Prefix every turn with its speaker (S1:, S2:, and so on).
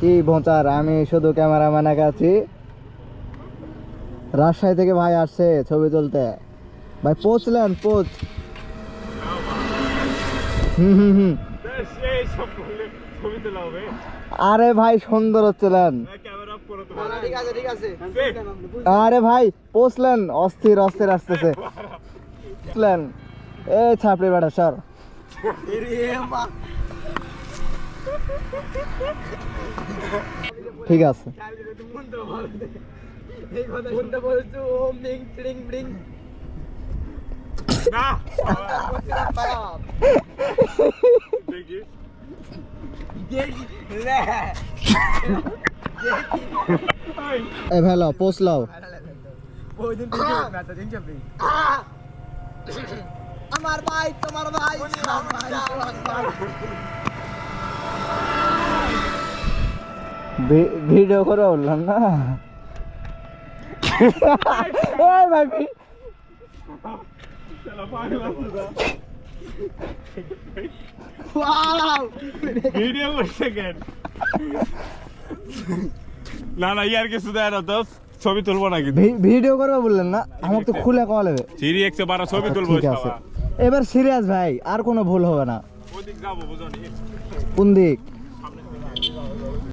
S1: কি ভোঁচার, আমি শুধু ক্যামেরাম্যান একা আছি। রাজশাহী থেকে ভাই আসছে ছবি তুলতে। ভাই পৌঁছলেন? হুম। আরে ভাই সুন্দর হচ্ছিলেন। আরে ভাই পৌঁছলেন? অস্থির আসতেছে। এই ছাপড়ি বেটা সর। ঠিক আছে। এ ভালো পৌঁছলাও। আমার ভাই তোমার ভাই ভিডিও করে বললাম না। ওই ভাই
S2: ভিডিও করছে কেন? না ইয়ার কিছু দেয় না তো, ছবি তুলবো নাকি?
S1: ভিডিও করবে বললেন না, আমাকে তো খুলে কল হবে।
S2: সিরি 112 ছবি তুলবো।
S1: ঠিক আছে, এবার সিরিয়াস ভাই, আর কোনো ভুল হবে না।
S2: ওদিক যাবো বুঝনি।
S1: কোন দিক?